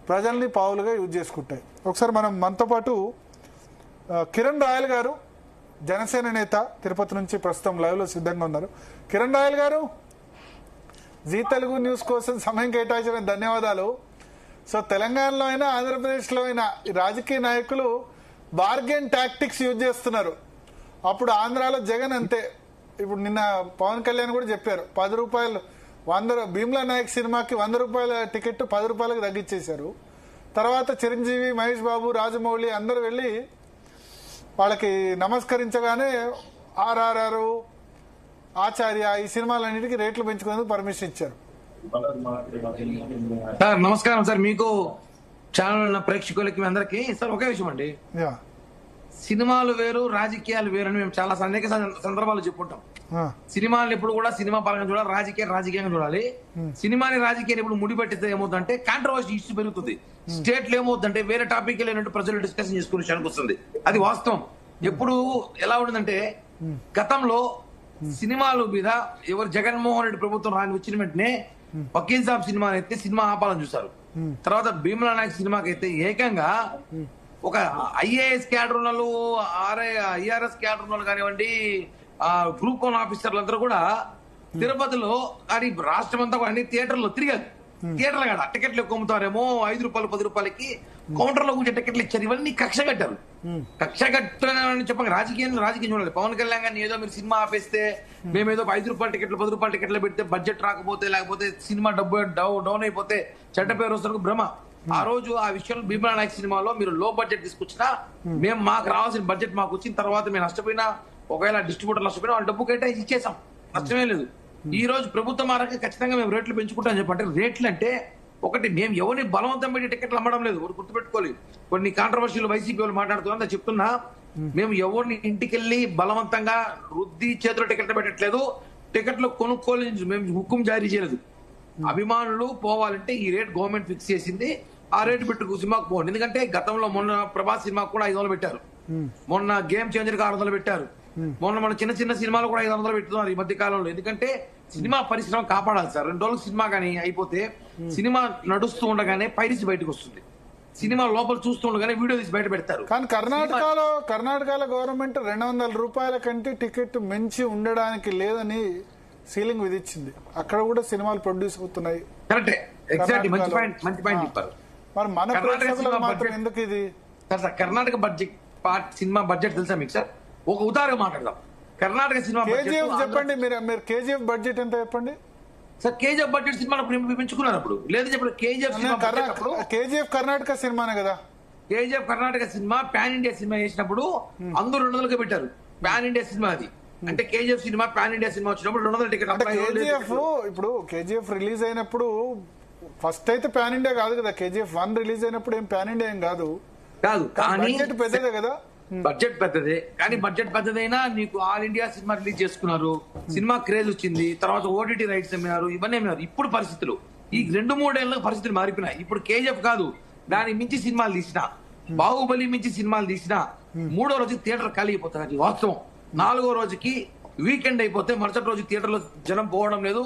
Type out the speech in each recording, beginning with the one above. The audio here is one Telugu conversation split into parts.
ప్రజల్ని పావులుగా యూజ్ చేసుకుంటాయి. ఒకసారి మనతో పాటు కిరణ్ రాయల్ గారు, జనసేన నేత, తిరుపతి నుంచి ప్రస్తుతం లైవ్లో సిద్ధంగా ఉన్నారు. కిరణ్ రాయల్ గారు, జీ తెలుగు న్యూస్ కోసం సమయం కేటాయించిన ధన్యవాదాలు. సో తెలంగాణలో అయినా ఆంధ్రప్రదేశ్లో అయినా రాజకీయ నాయకులు బార్గెన్ టాక్టిక్స్ యూజ్ చేస్తున్నారు. అప్పుడు ఆంధ్రాలో జగన్ అంతే. ఇప్పుడు నిన్న పవన్ కళ్యాణ్ కూడా చెప్పారు, 10 రూపాయలు భీమ్లా నాయక్ సినిమాకి 100 రూపాయల టికెట్ 10 రూపాయలకు తగ్గించేశారు. తర్వాత చిరంజీవి, మహేష్ బాబు, రాజమౌళి అందరూ వెళ్ళి వాళ్ళకి నమస్కరించగానే RRR, ఆచార్య ఈ సినిమాలన్నిటికీ రేట్లు పెంచుకునేందుకు పర్మిషన్ ఇచ్చారు. సార్ నమస్కారం సార్, మీకు ఛానల్ ఉన్న ప్రేక్షకులకి అందరికి. సార్ ఒకే విషయం అండి, సినిమాలు వేరు రాజకీయాలు వేరు అని మేము చాలా అనేక సందర్భాలు చెప్పుకుంటాం. సినిమాలు ఎప్పుడు కూడా సినిమా పరంగా చూడాలి, రాజకీయంగా చూడాలి. సినిమాని రాజకీయాన్ని ఇప్పుడు ముడిపెట్టితే ఏమవుతుందంటే కాంట్రవర్సీ ఇష్యూ పెరుగుతుంది. స్టేట్ లో ఏమవుతుందంటే వేరే టాపిక్ లేనట్టు ప్రజలు డిస్కషన్ చేసుకునే విషయానికి వస్తుంది. అది వాస్తవం. ఎప్పుడు ఎలా ఉంటుందంటే గతంలో సినిమాల మీద ఎవరు జగన్మోహన్ రెడ్డి ప్రభుత్వం రాని వచ్చిన వెంటనే వకీల్ సాబ్ సినిమా అయితే సినిమా ఆపాలని చూశారు. తర్వాత భీమ్లా నాయక్ సినిమాకి అయితే ఏకంగా ఒక IAS క్యాడర్ వాళ్ళు, IRS క్యాడర్ వాళ్ళు కానివ్వండి, గ్రూప్ 1 ఆఫీసర్లు అందరూ కూడా తిరుపతిలో కానీ రాష్ట్రం అంతా కూడా అన్ని థియేటర్లో తిరిగారు. థియేటర్లు కాదు, టికెట్లు ఎక్కువ అమ్ముతారేమో 5 రూపాయలు 10 రూపాయలకి కౌంటర్ లో కూర్చొని టికెట్లు ఇచ్చారు. ఇవన్నీ కక్ష కట్టారు. కక్ష కట్టని చెప్పక రాజకీయం చూడాలి. పవన్ కళ్యాణ్ గారిని ఏదో మీరు సినిమా ఆపేస్తే మేమేదో 5 రూపాయల టికెట్లు 10 రూపాయల టికెట్లు పెడితే బడ్జెట్ రాకపోతే, లేకపోతే సినిమా డబ్బు డౌన్ అయిపోతే చెడ్డ పేరు వస్తున్న భ్రమ. ఆ రోజు ఆ విషయంలో భీమ్లా నాయక్ సినిమాలో మీరు లో బడ్జెట్ తీసుకొచ్చినా మేము మాకు రావాల్సిన బడ్జెట్ మాకు వచ్చిన తర్వాత మేము నష్టపోయినా, ఒకవేళ డిస్ట్రిబ్యూటర్ నష్టపోయినా వాళ్ళ డబ్బు కేటాయించి ఇచ్చేసాం, నష్టమే లేదు. ఈ రోజు ప్రభుత్వం మారక ఖచ్చితంగా మేము రేట్లు పెంచుకుంటాం చెప్పంటే, రేట్లు అంటే ఒకటి మేము ఎవరిని బలవంతం పెట్టి టికెట్లు అమ్మడం లేదు, గుర్తుపెట్టుకోవాలి. కొన్ని కాంట్రవర్షియల్ వైసీపీ వాళ్ళు మాట్లాడుతున్నా చెప్తున్నా, మేము ఎవరిని ఇంటికెళ్ళి బలవంతంగా రుద్ది చేతిలో టికెట్లు పెట్టట్లేదు, టికెట్లు కొనుక్కోలే మేము హుకుం జారీ చేయలేదు. అభిమానులు పోవాలంటే ఈ రేట్ గవర్నమెంట్ ఫిక్స్ చేసింది, ఆ రేటు పెట్టు సినిమాకు పోండి. ఎందుకంటే గతంలో మొన్న ప్రభాస్ సినిమాకు కూడా 500 పెట్టారు, మొన్న గేమ్ చేంజర్ కి 600 పెట్టారు, మొన్న చిన్న సినిమాలు కూడా 500 పెడుతున్నారు ఈ మధ్య కాలంలో. ఎందుకంటే సినిమా పరిశ్రమ కాపాడాలి సార్. 2 రోజులు సినిమా కానీ అయిపోతే సినిమా నడుస్తూ ఉండగానే పైరసీ బయటకు వస్తుంది, సినిమా లోపల చూస్తూ ఉండగానే వీడియో తీసి బయట పెడతారు. కానీ కర్ణాటకలో గవర్నమెంట్ 200 రూపాయల కంటే టికెట్ మించి ఉండడానికి లేదని సీలింగ్ విధించింది. అక్కడ కూడా సినిమాలు ప్రొడ్యూస్ అవుతున్నాయి. కరెక్టే, ఎగ్జాక్ట్లీ, మంచి పాయింట్ చెప్పారు. మరి మన ప్రేక్షకులకు మాత్రం ఎందుకు ఇది? Sir Karnataka budget cinema budget తెలుసా మీకు? సార్ ఒక ఉదాహరణ మాట్లాడదాం. కర్ణాటక సినిమా KGF చెప్పండి, మీరు KGF బడ్జెట్ ఎంత చెప్పండి సార్. KGF బడ్జెట్ సినిమా పెంచుకున్నారు అప్పుడు, లేదు చెప్పండి. KGF కర్ణాటక సినిమానే కదా. KGF Karnataka cinema pan India cinema చేసినప్పుడు అందరూ 200కి పెట్టారు. పాన్ ఇండియా సినిమా అది. అంటే KGF cinema pan India cinema వచ్చినప్పుడు 200 టికెట్. ఇప్పుడు KGF రిలీజ్ అయినప్పుడు ఫస్ట్ అయితే పాన్ ఇండియా కాదు కదా. KGF 1 రిలీజ్ అయినప్పుడు ఏం పాన్ ఇండియా ఏం కాదు. కానీ బడ్జెట్ పెద్దదే కదా. బడ్జెట్ పెద్దదే, కానీ బడ్జెట్ పెద్దదైనా నీకు ఆల్ ఇండియా సినిమా రిలీజ్ చేసుకున్నారు, సినిమా క్రేజ్ వచ్చింది, తర్వాత OTT రైట్స్ అమ్మినారు, ఇవన్నీ అమ్మినారు. ఇప్పుడు పరిస్థితులు ఈ 2-3 ఏళ్ళ పరిస్థితులు మారిపోయినాయి. ఇప్పుడు KGF కాదు, దాని మించి సినిమాలు తీసినా, బాహుబలి మించి సినిమాలు తీసినా 3వ రోజు థియేటర్ ఖాళీ అయిపోతుంది. అది వాస్తవం. 4వ రోజుకి వీకెండ్ అయిపోతే మరుసటి రోజు థియేటర్ లో జనం పోవడం లేదు.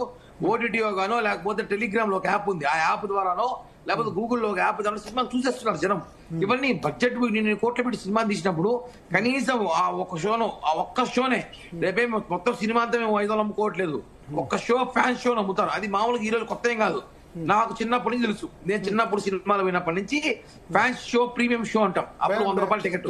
OTTO గానో లేకపోతే టెలిగ్రామ్ లో ఒక యాప్ ఉంది, ఆ యాప్ ద్వారానో లేకపోతే గూగుల్లో ఒక యాప్ ద్వారా సినిమాలు చూసేస్తున్నారు జనం. ఇవన్నీ బడ్జెట్ నేను కోట్ల పెట్టి సినిమా తీసినప్పుడు కనీసం ఆ ఒక్క షోనే రేపే మొత్తం సినిమా అంతా మేము 500 అమ్ముకోవట్లేదు, ఒక్క షో ఫ్యాన్ షో అమ్ముతారు. అది మామూలుగా ఈ రోజు కొత్త ఏం కాదు, నాకు చిన్నప్పటి నుంచి తెలుసు. నేను చిన్నప్పుడు సినిమాలు పోయినప్పటి నుంచి ఫ్యాన్స్ షో, ప్రీమియం షో అంటాం. అప్పుడు 100 రూపాయల టికెట్.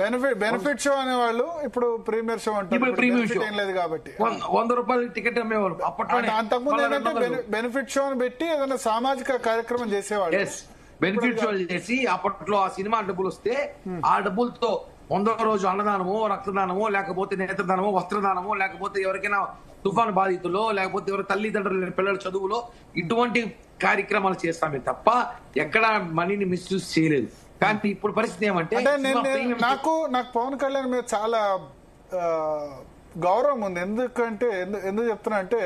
బెనిఫిట్ షో అనేవాళ్ళు, ఇప్పుడు ప్రీమియర్ షో అంటారు. ప్రీమియం షో లేదు కాబట్టి 100 రూపాయల టికెట్ అమ్మేవాళ్ళు అప్పట్లో. అంతకుముందు ఏంటంటే బెనిఫిట్ షో పెట్టి ఏదైనా సామాజిక కార్యక్రమం చేసేవాళ్ళు. బెనిఫిట్ షో చేసి అప్పట్లో ఆ సినిమా డబ్బులు వస్తే ఆ డబ్బులతో 100వ రోజు అన్నదానమో, రక్తదానమో, లేకపోతే నేత్రదానమో, వస్త్రదానమో, లేకపోతే ఎవరికైనా తుఫాను బాధితులో, లేకపోతే ఎవరి తల్లిదండ్రులు పిల్లల చదువులో ఇటువంటి కార్యక్రమాలు చేస్తామే తప్ప ఎక్కడ మనీని మిస్యూజ్ చేయలేదు. కానీ ఇప్పుడు పరిస్థితి ఏమంటే నాకు పవన్ కళ్యాణ్ మీద చాలా గౌరవం ఉంది. ఎందుకు చెప్తున్నా అంటే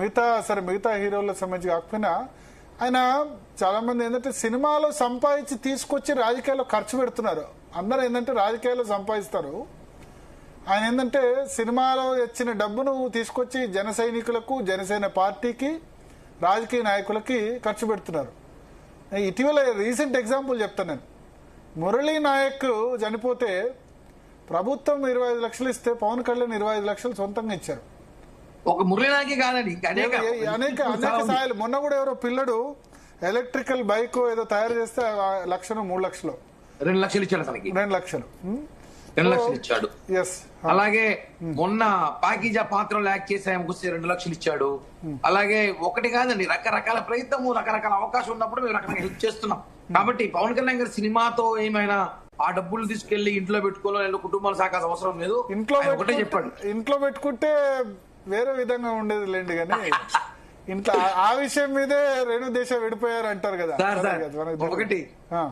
మిగతా హీరోల సంబంధించి కాకపోయినా ఆయన చాలా మంది ఏంటంటే సినిమాలో సంపాదించి తీసుకొచ్చి రాజకీయాల్లో ఖర్చు పెడుతున్నారు. అందరూ ఏంటంటే రాజకీయాల్లో సంపాదిస్తారు, ఆయన ఏంటంటే సినిమాలో వచ్చిన డబ్బును తీసుకొచ్చి జన సైనికులకు, జనసేన పార్టీకి, రాజకీయ నాయకులకి ఖర్చు పెడుతున్నారు. ఇటీవల రీసెంట్ ఎగ్జాంపుల్ చెప్తాను నేను. మురళీ నాయక్ చనిపోతే ప్రభుత్వం 25 లక్షలు ఇస్తే పవన్ కళ్యాణ్ 25 లక్షలు సొంతంగా ఇచ్చారు. ఒక మురళీ నాయకే కాదండి, అనేక సాయాలు. మొన్న కూడా ఎవరో పిల్లడు ఎలక్ట్రికల్ బైక్ ఏదో తయారు చేస్తే 1 లక్షలు 3 లక్షలు 2 లక్షలు ఇచ్చాడు తనకి. 2 లక్షలు 2 లక్షలు ఇచ్చాడు. ఎస్. అలాగే మొన్న పాకీజా పాత్రలు యాక్ట్ చేసి ఆయనకు వస్తే 2 లక్షలు ఇచ్చాడు. అలాగే ఒకటి కాదండి, రకరకాల ప్రయత్నము, రకరకాల అవకాశం ఉన్నప్పుడు మేము రకరకాల హెల్ప్ చేస్తున్నాం. కాబట్టి పవన్ కళ్యాణ్ గారి సినిమాతో ఏమైనా ఆ డబ్బులు తీసుకెళ్లి ఇంట్లో పెట్టుకోవాలి, కుటుంబాలు సాకాల్సిన అవసరం లేదు. ఒకటే చెప్పాడు, ఇంట్లో పెట్టుకుంటే వేరే విధంగా ఉండేది లేండి, కానీ ఇంట్లో ఆ విషయం మీదే రేణు దేశ విడిపోయారు అంటారు కదా. ఒకటి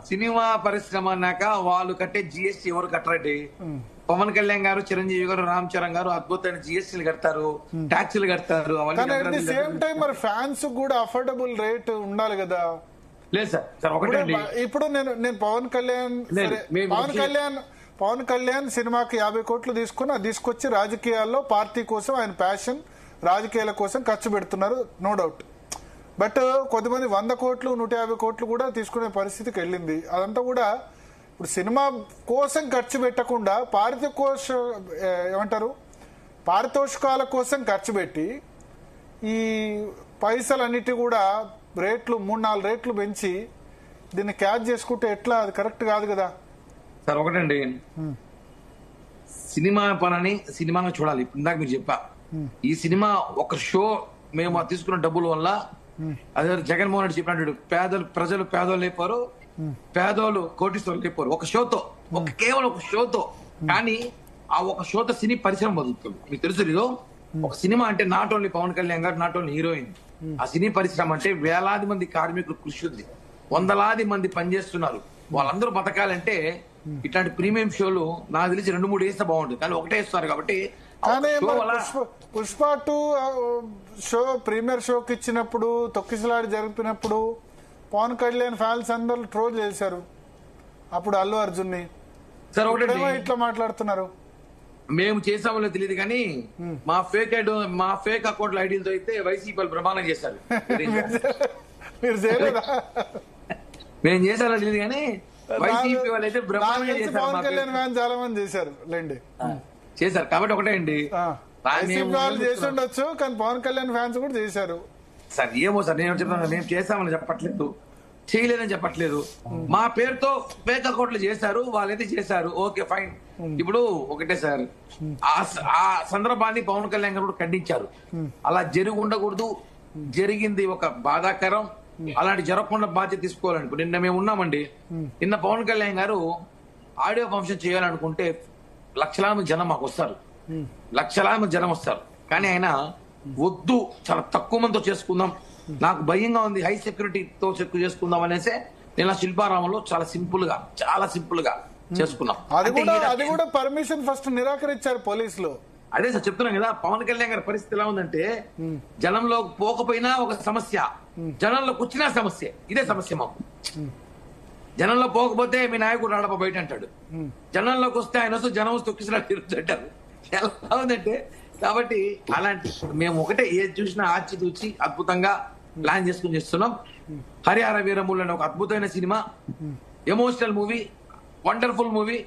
సినిమా పరిశ్రమ అన్నాక వాళ్ళు కట్టే జిఎస్టీ ఎవరు కట్టరండి. పవన్ కళ్యాణ్ గారు, చిరంజీవి గారు, రామ్ చరణ్ గారు అద్భుతమైన జిఎస్టీలు కడతారు, ట్యాక్సీలు కడతారు. అవన్నీ సేమ్ టైం మరి ఫ్యాన్స్ కూడా అఫోర్డబుల్ రేట్ ఉండాలి కదా. లేదు సార్ ఒకటే ఇప్పుడు నేను పవన్ కళ్యాణ్ సినిమాకి 50 కోట్లు తీసుకుని అది తీసుకొచ్చి రాజకీయాల్లో పార్టీ కోసం ఆయన ప్యాషన్ రాజకీయాల కోసం ఖర్చు పెడుతున్నారు, నో డౌట్. బట్ కొద్దిమంది 100 కోట్లు 150 కోట్లు కూడా తీసుకునే పరిస్థితికి వెళ్ళింది. అదంతా కూడా ఇప్పుడు సినిమా కోసం ఖర్చు పెట్టకుండా పారితోషికాల కోసం ఖర్చు పెట్టి ఈ పైసలన్నిటి కూడా రేట్లు 3-4 రేట్లు పెంచి దీన్ని క్యాచ్ చేసుకుంటే ఎట్లా? అది కరెక్ట్ కాదు కదా సార్. ఒకటండి, సినిమా పనని సినిమాగా చూడాలి. ఇందాక మీరు చెప్పా, ఈ సినిమా ఒక షో మేము తీసుకున్న డబ్బుల వల్ల, అదే జగన్మోహన్ రెడ్డి చెప్పినట్టు ప్రజలు పేదోళ్ళు లేపారు, పేదోళ్ళు కోటీశ్వరులు లేపారు ఒక షోతో, కేవలం ఒక షోతో. కానీ ఆ ఒక షోతో సినీ పరిశ్రమ బతుకుతుంది. మీకు తెలుసు ఇదో ఒక సినిమా అంటే నాట్ ఓన్లీ పవన్ కళ్యాణ్ గారు, నాట్ ఓన్లీ హీరోయిన్. ఆ సినీ పరిశ్రమ అంటే వేలాది మంది కార్మికులు కృషి ఉంది, వందలాది మంది పనిచేస్తున్నారు. వాళ్ళందరూ బతకాలంటే ఇట్లాంటి ప్రీమియం షోలు నాకు తెలిసి 2-3 వేస్తే బాగుంటుంది, కానీ ఒకటే ఇస్తారు. కాబట్టి పుష్ప 2 షో ప్రీమియర్ షోకి ఇచ్చినప్పుడు తొక్కిసలాడి జరిపినప్పుడు పవన్ కళ్యాణ్ ఫ్యాన్స్ అందరూ ట్రోల్ చేశారు అప్పుడు అల్లు అర్జున్ ని. సార్ ఒకటే ఇట్లా మాట్లాడుతున్నారు. మేము చేసామో తెలియదు కానీ మా ఫేక్ అకౌంట్ల ఐడీలతో అయితే వైసీపీ వాళ్ళు ప్రమాణం చేశారు. మీరు చేయలేదా? మేము చేసామో తెలియదు కానీ వైసీపీ వాళ్ళు అయితే బ్రహ్మాండంగా చేశారు. పవన్ కళ్యాణ్ ఫ్యాన్స్ చాలా మంది చేశారు లేండి, చేశారు. కాబట్టి ఒకటే అండి, వాళ్ళు చేసి ఉండొచ్చు కానీ పవన్ కళ్యాణ్ ఫ్యాన్స్ కూడా చేశారు. సార్ ఏమో సార్, నేను చెప్తాను, మేము చేసామని చెప్పట్లేదు, చేయలేదని చెప్పట్లేదు. మా పేరుతో ఫేక్ అకౌంట్లు చేశారు, వాళ్ళైతే చేశారు, ఓకే ఫైన్. ఇప్పుడు ఒకటే సార్, ఆ సందర్భాన్ని పవన్ కళ్యాణ్ గారు కూడా ఖండించారు. అలా జరిగి ఉండకూడదు, జరిగింది ఒక బాధాకరం, అలాంటి జరగకుండా బాధ్యత తీసుకోవాలనుకో. నిన్న మేము ఉన్నామండి, నిన్న పవన్ కళ్యాణ్ గారు ఆడియో ఫంక్షన్ చేయాలనుకుంటే లక్షలాది మంది జనం మాకు వస్తారు, లక్షలాది మంది జనం వస్తారు. కానీ ఆయన వద్దు, చాలా తక్కువ మందితో చేసుకుందాం, నాకు భయంగా ఉంది, హై సెక్యూరిటీతో చేసుకుందాం అనేసి నేను శిల్పారామంలో చాలా సింపుల్ గా చేసుకున్నాం. అది కూడా పర్మిషన్ ఫస్ట్ నిరాకరించారు పోలీసులు. అదే సార్ చెప్తున్నాం కదా, పవన్ కళ్యాణ్ గారి పరిస్థితి ఎలా ఉందంటే జనంలో పోకపోయినా ఒక సమస్య, జనంలోకి వచ్చినా సమస్య. ఇదే సమస్య మాకు. జనంలో పోకపోతే మీ నాయకుడు రాడప బయట అంటాడు, జనంలోకి వస్తే ఆయన వస్తూ జనం వస్తూ తొక్కిసినట్టు ఎలా ఉందంటే. కాబట్టి అలాంటి మేము ఒకటే ఏది చూసినా ఆచితూచి అద్భుతంగా ప్లాన్ చేసుకుని చేస్తున్నాం. హరిహర వీరములు అనే ఒక అద్భుతమైన cinema, emotional movie, wonderful movie.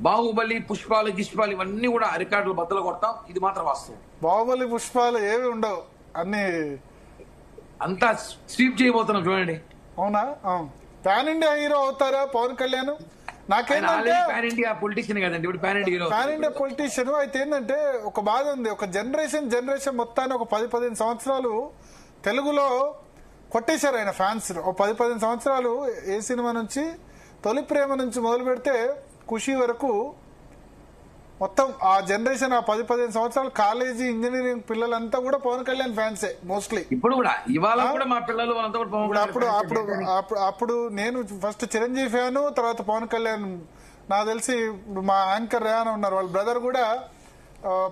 Baahubali, పుష్పాలు, గిష్పాలు ఇవన్నీ కూడా రికార్డులు బద్దలు కొడతాం, ఇది మాత్రం వాస్తవం. బాహుబలి, పుష్పాలు ఏవి ఉండవు, అన్ని అంతా స్వీప్ చేయబోతున్నాం చూడండి. అవునా? పాన్ ఇండియా హీరో అవుతారా పవన్ కళ్యాణ్? నాకేంటంటే పాన్ ఇండియా పొలిటీషియన్ కదండి, ఇప్పుడు పాన్ ఇండియా పొలిటీషియన్. అయితే ఏంటంటే ఒక బాధ ఉంది, ఒక జనరేషన్ మొత్తాన్ని ఒక 10-15 సంవత్సరాలు తెలుగులో కొట్టేశారు ఆయన ఫ్యాన్స్. ఒక 10-15 సంవత్సరాలు ఏ సినిమా నుంచి, తొలి ప్రేమ నుంచి మొదలు పెడితే ఖుషి వరకు మొత్తం ఆ జనరేషన్, ఆ 10-15 సంవత్సరాలు కాలేజీ ఇంజనీరింగ్ పిల్లలంతా కూడా పవన్ కళ్యాణ్ ఫ్యాన్సే మోస్ట్లీ. ఇప్పుడు కూడా ఇవాళ కూడా మా పిల్లలు అప్పుడు నేను ఫస్ట్ చిరంజీవి ఫ్యాను, తర్వాత పవన్ కళ్యాణ్. నాకు తెలిసి మా యాంకర్ రేహానా ఉన్నారు, వాళ్ళ బ్రదర్ కూడా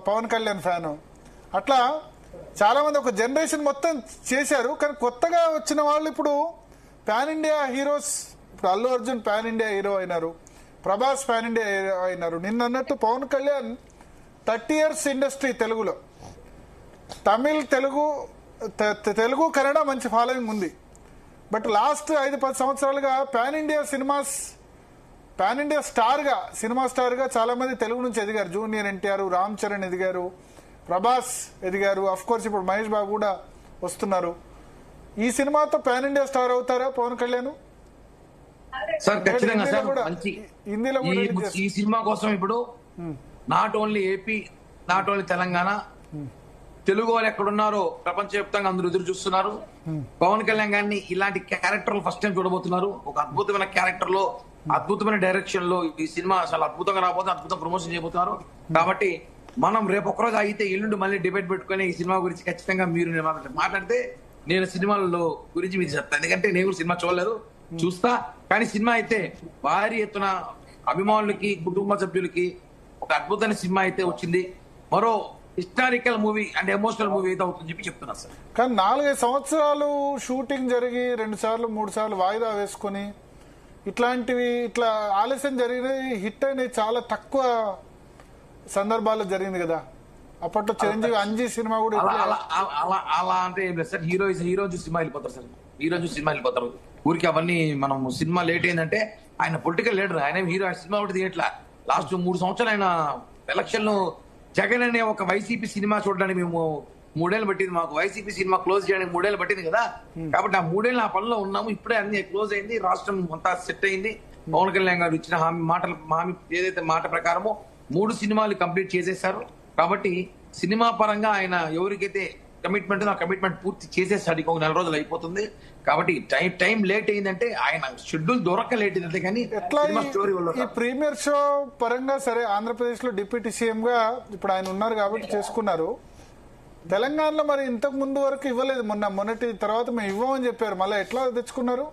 పవన్ కళ్యాణ్ ఫ్యాను. అట్లా చాలా మంది ఒక జనరేషన్ మొత్తం చేశారు. కానీ కొత్తగా వచ్చిన వాళ్ళు ఇప్పుడు పాన్ ఇండియా హీరోస్. ఇప్పుడు Allu Arjun pan India hero అయినారు, ప్రభాస్ పాన్ ఇండియా హీరో అయినారు. నిన్న అన్నట్టు పవన్ కళ్యాణ్ 30 years ఇండస్ట్రీ తెలుగులో, తమిళ్, తెలుగు, కన్నడ మంచి ఫాలోయింగ్ ఉంది. బట్ లాస్ట్ 5-10 సంవత్సరాలుగా పాన్ ఇండియా సినిమా స్టార్ గా చాలా మంది తెలుగు నుంచి ఎదిగారు. జూనియర్ ఎన్టీఆర్, రామ్ చరణ్ ఎదిగారు, ప్రభాస్ ఎదిగారు, అఫ్ కోర్స్ ఇప్పుడు మహేష్ బాబు కూడా వస్తున్నారు. ఈ సినిమాతో పాన్ ఇండియా స్టార్ అవుతారా పవన్ కళ్యాణ్? సార్ ఖచ్చితంగా సార్. మంచి హిందీలో ఈ సినిమా కోసం ఇప్పుడు not only AP, not only Telangana, Telugu వాళ్ళు ఎక్కడున్నారో ప్రపంచవ్యాప్తంగా అందరూ ఎదురు చూస్తున్నారు. పవన్ కళ్యాణ్ గారిని ఇలాంటి క్యారెక్టర్ ఫస్ట్ టైం చూడబోతున్నారు. ఒక అద్భుతమైన క్యారెక్టర్ లో, అద్భుతమైన డైరెక్షన్ లో ఈ సినిమా చాలా అద్భుతంగా రాబోతుంది. అద్భుతం ప్రమోషన్ చేయబోతున్నారు. కాబట్టి మనం రేపు ఒక్కరోజు అయితే ఎల్లుండి మళ్ళీ డిబేట్ పెట్టుకుని ఈ సినిమా గురించి ఖచ్చితంగా మీరు మాట్లాడితే నేను సినిమాలలో గురించి మీరు చెప్తాను. ఎందుకంటే నేను కూడా సినిమా చూడలేదు, చూస్తా. కానీ సినిమా అయితే భారీ ఎత్తున అభిమానులకి, కుటుంబ సభ్యులకి ఒక అద్భుతమైన సినిమా అయితే వచ్చింది. మరో historical movie and emotional movie అయితే అవుతుందని చెప్పి చెప్తున్నా సార్. కానీ 4-5 సంవత్సరాలు షూటింగ్ జరిగి 2 సార్లు 3 సార్లు వాయిదా వేసుకుని ఇట్లా ఆలస్యం జరిగిన హిట్ అయినవి చాలా తక్కువ సందర్భాల్లో జరిగింది కదా. అప్పట్లో చిరంజీవి అంజీ సినిమా కూడా అలా అంటే ఏం లేదు సార్. హీరో చూసి సినిమా వెళ్ళిపోతారు సార్. హీరో చూసి సినిమా వెళ్ళిపోతారు. ఊరికి అవన్నీ మనం సినిమా లేట్ అయిందంటే ఆయన పొలిటికల్ లీడర్, ఆయన హీరో. ఆయన సినిమా ఒకటి తీయట్లా. లాస్ట్ 3 సంవత్సరాలు ఆయన ఎలక్షన్ లో జగన్ అనే ఒక వైసీపీ సినిమా చూడడానికి మేము 3 ఏళ్ళు పట్టింది. మాకు వైసీపీ సినిమా క్లోజ్ చేయడానికి 3 ఏళ్ళు పట్టింది కదా. కాబట్టి ఆ 3 ఏళ్ళు ఆ పనిలో ఉన్నాము. ఇప్పుడే అన్ని క్లోజ్ అయింది, రాష్ట్రం అంతా సెట్ అయింది. పవన్ కళ్యాణ్ గారు ఇచ్చిన హామీ ఏదైతే మాట ప్రకారమో 3 సినిమాలు కంప్లీట్ చేసేశారు. కాబట్టి సినిమా పరంగా ఆయన ఎవరికైతే కమిట్మెంట్ ఆ కమిట్మెంట్ పూర్తి చేసేసాడు. ఇంకొక 4 రోజులు అయిపోతుంది. కాబట్టి టైం లేట్ అయిందంటే ఆయన షెడ్యూల్ దొరక లేట్ అయిందంటే కానీ స్టోరీ ఈ ప్రీమియర్ షో పరంగా సరే ఆంధ్రప్రదేశ్ లో డిప్యూటీ సీఎం గా ఇప్పుడు ఆయన ఉన్నారు కాబట్టి చేసుకున్నారు. తెలంగాణలో మరి ఇంతకు ముందు వరకు ఇవ్వలేదు. మొన్నటి తర్వాత మేము ఇవ్వమని చెప్పారు. మళ్ళీ ఎట్లా తెచ్చుకున్నారు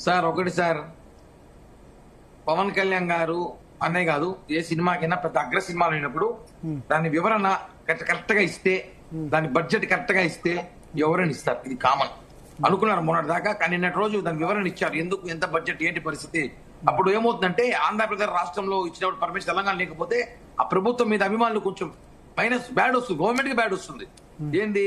సార్? ఒకటి సార్, పవన్ కళ్యాణ్ గారు అనే కాదు, ఏ సినిమాకైనా పెద్ద అగ్ర సినిమాలు అయినప్పుడు దాని వివరణ కరెక్ట్ గా ఇస్తే, దాని బడ్జెట్ కరెక్ట్ గా ఇస్తే ఎవరైనా ఇస్తారు. ఇది కామన్ అనుకున్నారు మొన్నటి దాకా. కానీ నిన్నటి రోజు దాని వివరణ ఇచ్చారు. ఎందుకు, ఎంత బడ్జెట్, ఏంటి పరిస్థితి. అప్పుడు ఏమవుతుందంటే ఆంధ్రప్రదేశ్ రాష్ట్రంలో ఇచ్చినప్పుడు పర్మిషన్ తెలంగాణ లేకపోతే ఆ ప్రభుత్వం మీద అభిమానులు కొంచెం మైనస్ బ్యాడ్ వస్తుంది, గవర్నమెంట్ కి బ్యాడ్ వస్తుంది. ఏంది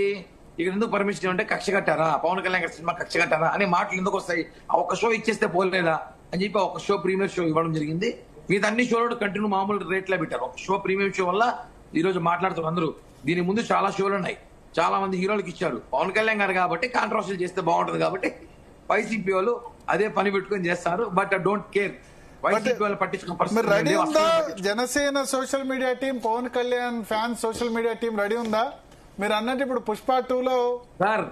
ఇక్కడ ఎందుకు పర్మిషన్ అంటే కక్ష కట్టారా, పవన్ కళ్యాణ్ గారి సినిమా కక్ష కట్టారా అనే మాటలు ఎందుకు వస్తాయి. ఆ ఒక్క షో ఇచ్చేస్తే పోలేదా అని చెప్పి ఒక షో ప్రీమియర్ షో ఇవ్వడం జరిగింది. మీద అన్ని షోలు కంటిన్యూ మామూలు రేట్లో పెట్టారు. ఒక షో ప్రీమియం షో వల్ల ఈ రోజు మాట్లాడుతున్నారు అందరూ. దీని ముందు చాలా షోలు ఉన్నాయి, చాలా మంది హీరోలకు ఇచ్చారు. పవన్ కళ్యాణ్ గారు కాబట్టి కాంట్రవర్షియల్ చేస్తే బాగుంటుంది కాబట్టి వైసీపీ వాళ్ళు అదే పని పెట్టుకుని చేస్తారు. But I don't care. YCP వాళ్ళు పట్టించుకున్న Janasena social media team, Pawan Kalyan fans social media team ready ఉందా? మీరు అన్నట్టు ఇప్పుడు పుష్ప 2లో సార్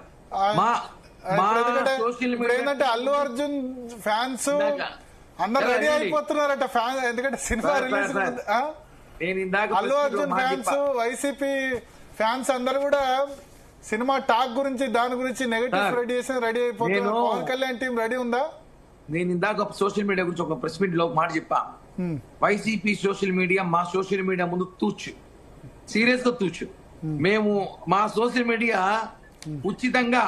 ఏంటంటే అల్లు అర్జున్ ఫ్యాన్స్ అందరు రెడీ అయిపోతున్నారట. ఫ్యాన్ ఎందుకంటే cinema release Allu Arjun fans, YCP fans అందరు కూడా సినిమా టాక్ గురించి, దాని గురించి నెగటివ్ రెడీ అయిపోతున్నారు. పవన్ కళ్యాణ్ టీం రెడీ ఉందా? నేను ఇందాక సోషల్ మీడియా గురించి ఒక ప్రెస్ మీట్ లో మాట చెప్పా. వైసీపీ సోషల్ మీడియా మా సోషల్ మీడియా ముందు తూచు, సీరియస్ గా తూచు. మేము మా సోషల్ మీడియా ఉచితంగా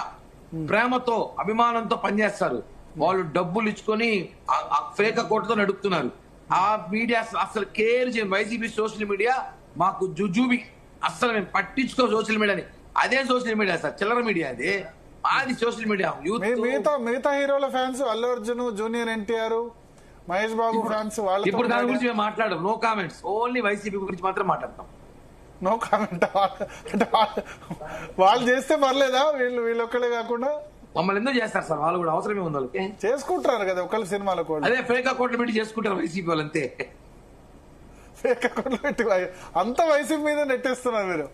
ప్రేమతో అభిమానంతో పనిచేస్తారు. వాళ్ళు డబ్బులు ఇచ్చుకొని ఫేక్ అకౌంట్ తో నడుపుతున్నారు. ఆ మీడియా అసలు కేర్ చేయదు. వైసీపీ సోషల్ మీడియా మాకు జుజుబి, అసలు మేము పట్టించుకో సోషల్ మీడియాని. అదే సోషల్ మీడియా సార్, చిల్లర మీడియా అది. అది సోషల్ మీడియా. మిగతా హీరోల fans, Allu Arjun, junior NTR, Mahesh Babu fans వాళ్ళు ఇప్పుడు దాని గురించి మేము మాట్లాడడం. నో కామెంట్స్, ఓన్లీ వైసీపీ గురించి మాత్రం మాట్లాడతాం. No comment. వాళ్ళు చేస్తే పర్లేదా? వీళ్ళొక్కలే కాకుండా మమ్మల్ని ఎందుకు చేస్తారు సార్? వాళ్ళు కూడా అవసరమే ఉంది. వాళ్ళకి చేసుకుంటారు కదా ఒకళ్ళ సినిమాలకు. అదే ఫేక్ అకౌంట్లు పెట్టి చేసుకుంటారు వైసీపీ వాళ్ళు, అంతే. ఫేక్ అకౌంట్లు పెట్టి అంత వైసీపీ మీద నెట్టేస్తున్నారు మీరు.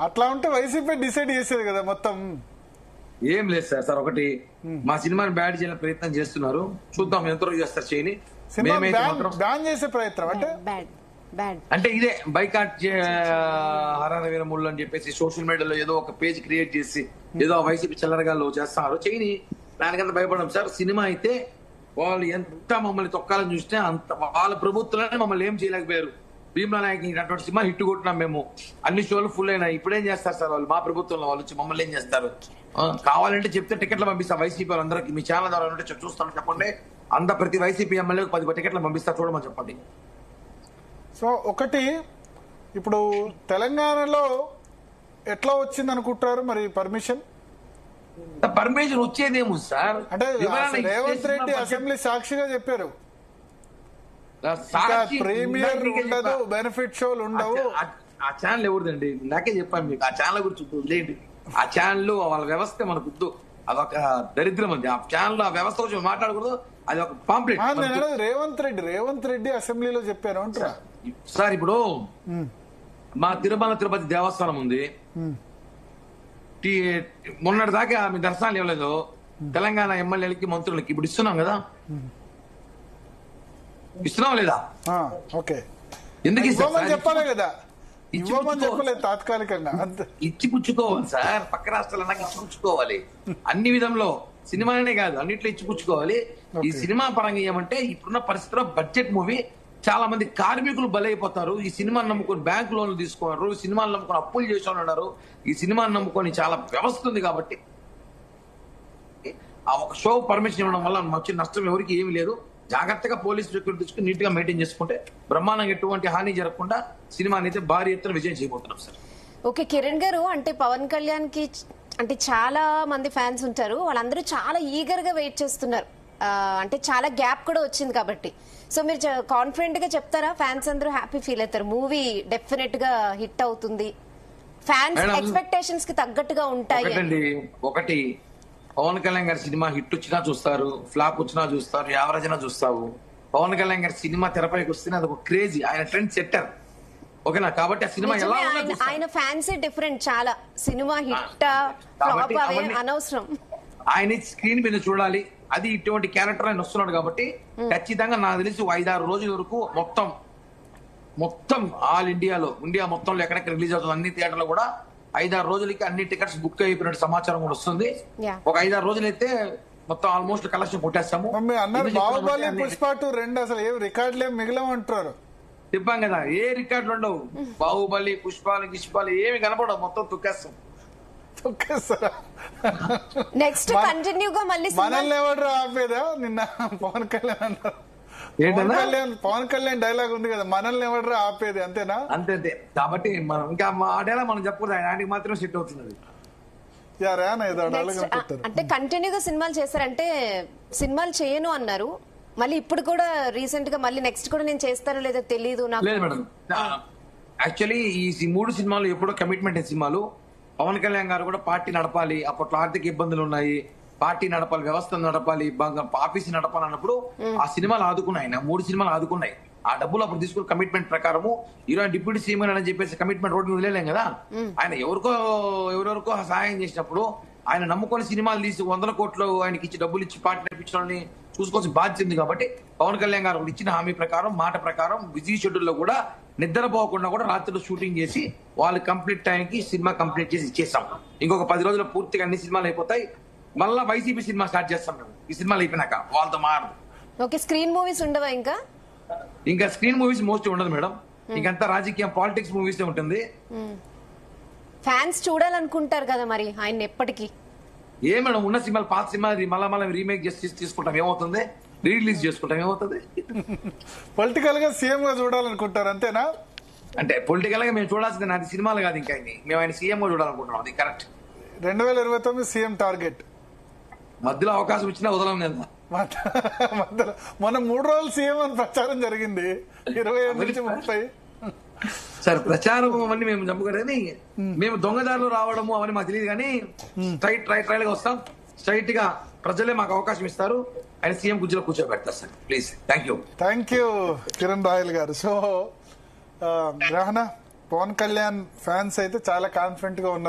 అట్లా ఉంటే వైసీపీ డిసైడ్ చేసేది కదా మొత్తం. ఏం లేదు సార్. ఒకటి, మా సినిమాని బ్యాడ్ చేయాలని ప్రయత్నం చేస్తున్నారు. చూద్దాం ఎంతవరకు చేస్తారు చేయని. బ్యాన్ చేసే ప్రయత్నం అంటే ఇదే బైకాట్ హరార వీరముళ్ళు అని చెప్పేసి సోషల్ మీడియాలో ఏదో ఒక పేజ్ క్రియేట్ చేసి ఏదో వైసీపీ చిల్లరగాళ్ళు చేస్తారు. చేయని దానికంత భయపడడం సార్. సినిమా అయితే వాళ్ళు ఎంత మమ్మల్ని తొక్కాలని చూస్తే అంత వాళ్ళ ప్రభుత్వంలోనే మమ్మల్ని ఏం చేయలేకపోయారు. భీమ్లా నాయక్ అటువంటి సినిమా హిట్ కొట్టినాం మేము. అన్ని షోలు ఫుల్ అయినాయి. ఇప్పుడేం చేస్తారు సార్ వాళ్ళు? మా ప్రభుత్వంలో వాళ్ళు వచ్చి మమ్మల్ని ఏం చేస్తారు? కావాలంటే చెప్తే టికెట్లు పంపిస్తా వైసీపీ వాళ్ళందరికీ. మీ ఛానల్ ద్వారా ఉంటే చూస్తాను చెప్పండి. ప్రతి వైసీపీ ఎమ్మెల్యేకి 10 టికెట్లు పంపిస్తా, చూడమని చెప్పండి. సో ఒకటి, ఇప్పుడు తెలంగాణలో ఎట్లా వచ్చింది అనుకుంటారు మరి పర్మిషన్? Permission వచ్చేదేమో sir. అంటే ఎవరైనా రేవంత్ ఇచ్చేసిన రెడ్డి budget- అసెంబ్లీ సాక్షిగా చెప్పారు సాక్షి ప్రీమియర్ ఇందాకే ఉండదు, చెప్పా. బెనిఫిట్ షోలు ఉండవు. ఆ ఛానల్ ఎవరిదండి? నాకే చెప్పాను మీకు. ఆ ఛానల్ గురించి వదిలేయండి. ఆ ఛానల్ వాళ్ళ వ్యవస్థ మనకు వద్దు. అదొక దరిద్రం అండి. ఆ ఛానల్ ఆ వ్యవస్థ గురించి మాట్లాడకూడదు. అది ఒక పాంప్లెట్. నేను అనేది రేవంత్ రెడ్డి అసెంబ్లీలో చెప్పారు అంటున్నా సార్ ఇప్పుడు మా తిరుపతి దేవస్థానం ఉంది. మొన్నటి దాకా మీ దర్శనాలు ఇవ్వలేదు. తెలంగాణ ఎమ్మెల్యేలకి మంత్రులకి ఇప్పుడు ఇస్తున్నాం కదా, ఇస్తున్నాం లేదా? ఓకే, ఎందుకు ఇవ్వమని చెప్పాలి కదా, ఇవ్వమని చెప్పలేదు తాత్కాలికంగా. ఇచ్చి పుచ్చుకోవాలి సార్. పక్క రాష్ట్రాలు నాకు ఇచ్చి పుచ్చుకోవాలి. అన్ని విధంలో సినిమానే కాదు, అన్నిట్లో ఇచ్చి పుచ్చుకోవాలి. ఈ సినిమా పరంగా ఏమంటే ఇప్పుడున్న పరిస్థితిలో బడ్జెట్ మూవీ చాలా మంది కార్మికులు బలైపోతారు. ఈ సినిమాని నమ్ముకొని బ్యాంక్ లోన్లు తీసుకున్నారు, సినిమాలు నమ్ముకొని అప్పులు చేసి ఉన్నారు. ఈ సినిమాని నమ్ముకొని చాలా వ్యవస్థ ఉంది కాబట్టి ఆ ఒక షో పర్మిషన్ ఇవ్వడం వల్ల వచ్చే నష్టం ఎవరికి ఏమీ లేదు. జాగ్రత్తగా పోలీస్ సెక్యూరిటీ నీట్ గా మెయింటైన్ చేసుకుంటే బ్రహ్మాండంగా ఎటువంటి హాని జరగకుండా సినిమాని అయితే భారీ ఎత్తున విజయం చేయబోతున్నాం సార్. ఓకే కిరణ్ గారు, అంటే పవన్ కళ్యాణ్ కి అంటే చాలా మంది ఫ్యాన్స్ ఉంటారు, వాళ్ళందరూ చాలా ఈగర్ గా వెయిట్ చేస్తున్నారు. అంటే చాలా గ్యాప్ కూడా వచ్చింది కాబట్టి, సో మీరు కాన్ఫిడెంట్ గా చెప్తారా? ఫ్యాన్స్ అందరూ హ్యాపీ ఫీల్ అవుతారు, మూవీ డెఫినెట్ గా హిట్ అవుతుంది, ఫ్యాన్స్ ఎక్స్పెక్టేషన్స్ కి తగ్గట్టుగా ఉంటాయి. ఒకటి పవన్ కళ్యాణ్ గారి సినిమా హిట్ వచ్చినా చూస్తారు, ఫ్లాప్ వచ్చినా చూస్తారు, యావరేజ్ అయినా చూస్తావు. పవన్ కళ్యాణ్ గారి సినిమా తెరపైకి వస్తేనే అది ఒక క్రేజీ, ఆయన ట్రెండ్ సెట్టర్. ఓకేనా? కాబట్టి ఆ సినిమా ఎలా ఆయన ఫ్యాన్స్ డిఫరెంట్, చాలా సినిమా హిట్ ఫ్లాప్ అవే అనవసరం. ఆయన స్క్రీన్ మీద చూడాలి. అది ఇటువంటి క్యారెక్టర్ ఆయన వస్తున్నాడు కాబట్టి ఖచ్చితంగా నాకు తెలిసి 5-6 రోజుల వరకు మొత్తం ఆల్ ఇండియా మొత్తంలో ఎక్కడెక్కడ రిలీజ్ అవుతుంది అన్ని థియేటర్లో కూడా 5-6 రోజులకి అన్ని టికెట్స్ బుక్ అయిపోయినట్టు సమాచారం కూడా వస్తుంది. ఒక 5-6 రోజులు అయితే మొత్తం ఆల్మోస్ట్ కలెక్షన్ కొట్టేస్తాము. బాహుబలి పుష్ప 2 రెండు అసలు ఏం రికార్డులు ఏం మిగిలమంటారు. చెప్పాం కదా, ఏ రికార్డులు ఉండవు. బాహుబలి పుష్పాలు ఏమి కనపడవు, మొత్తం తొక్కేస్తాం. నెక్స్ట్ కంటిన్యూగా మళ్ళీ మనల్ని ఎవరు ఆపేదా? నిన్న పవన్ కళ్యాణ్ అన్నారు, పవన్ కళ్యాణ్ డైలాగ్ ఉంది కదా, మనల్ని ఎవరు ఆపేది, అంతేనా? అంతే. కాబట్టి మనం ఇంకా ఆ డైలాగ్ మనం చెప్పకూడదు, ఆయనకి మాత్రమే సెట్ అవుతుంది. అంటే కంటిన్యూగా సినిమాలు చేస్తారంటే, సినిమాలు చేయను అన్నారు, మళ్ళీ ఇప్పుడు కూడా రీసెంట్ గా మళ్ళీ నెక్స్ట్ కూడా నేను చేస్తానో లేదో తెలియదు నాకు. లేదు మేడం, యాక్చువల్లీ ఈ 3 సినిమాలు ఎప్పుడో కమిట్మెంట్ సినిమాలు. పవన్ కళ్యాణ్ గారు కూడా పార్టీ నడపాలి, అప్పట్లో ఆర్థిక ఇబ్బందులు ఉన్నాయి, పార్టీ నడపాలి, వ్యవస్థ నడపాలి, ఆఫీస్ నడపాలి అన్నప్పుడు ఆ సినిమాలు ఆదుకున్నాయి. 3 సినిమాలు ఆదుకున్నాయి. ఆ డబ్బులు అప్పుడు తీసుకున్న కమిట్మెంట్ ప్రకారము ఈరోజు డిప్యూటీ సీఎం అని చెప్పేసి కమిట్మెంట్ రోడ్డు వదిలేలేం కదా. ఆయన ఎవరెవరికో సహాయం చేసినప్పుడు ఆయన నమ్ముకొని సినిమాలు తీసి 100 కోట్లు ఆయనకి ఇచ్చి డబ్బులు ఇచ్చి పార్టీ నడిపించడాన్ని చూసుకోవాల్సిన బాధ్యత ఉంది. కాబట్టి పవన్ కళ్యాణ్ గారు ఇచ్చిన హామీ ప్రకారం, మాట ప్రకారం బిజీ షెడ్యూల్లో కూడా నిద్రపోకుండా కూడా రాత్రిలో షూటింగ్ చేసి వాళ్ళు కంప్లీట్ టైంకి సినిమా కంప్లీట్ చేసి ఇచ్చేస్తాం. ఇంకొక 10 రోజుల్లో పూర్తిగా అన్ని సినిమాలు అయిపోతాయి. మళ్ళా వైసీపీ సినిమా స్టార్ట్ చేస్తాం మేము ఈ సినిమాలు అయిపోయినాక, వాళ్ళతో మారదు. ఓకే, స్క్రీన్ మూవీస్ ఉండవా? ఇంకా స్క్రీన్ మూవీస్ మోస్ట్ ఉండదు మేడం, ఇంకంతా రాజకీయం పాలిటిక్స్ మూవీస్ ఉంటుంది. ఫ్యాన్స్ చూడాలనుకుంటారు కదా మరి ఆయన ఎప్పటికీ. ఏ మేడం, ఉన్న సినిమాలు పాత సినిమాలు మళ్ళీ రీమేక్ చేసి తీసుకుంటాం, ఏమవుతుంది? రిలీజ్ చేసుకుంటాం, ఏమవుతుంది? పొలిటికల్ గా సీఎం గా చూడాలనుకుంటారు, అంతేనా? అంటే పొలిటికల్ గా మేము చూడాల్సింది నాది సినిమాలు కాదు, ఇంకా మేము ఆయన సీఎం గా చూడాలనుకుంటున్నాం. అది కరెక్ట్. 2029 CM target. మధ్యలో అవకాశం ఇచ్చినా వదలం లేదా? మన 3 రోజులు సీఎం అని ప్రచారం జరిగింది, 27 నుంచి 30. సార్ ప్రచారం అవన్నీ మేము చంపుకోలేదని, మేము దొంగదారులు రావడము అవన్నీ మాకు తెలియదు, కానీ స్ట్రైట్ గా వస్తాం. స్ట్రైట్ గా ప్రజలే మాకు అవకాశం ఇస్తారు. ఆయన సీఎం కుర్చీలో కూర్చోబెడతారు sir. Please, thank you Kiran Royal garu. So గ్రహణ పవన్ కళ్యాణ్ ఫ్యాన్స్ అయితే చాలా కాన్ఫిడెంట్ గా ఉన్నారు.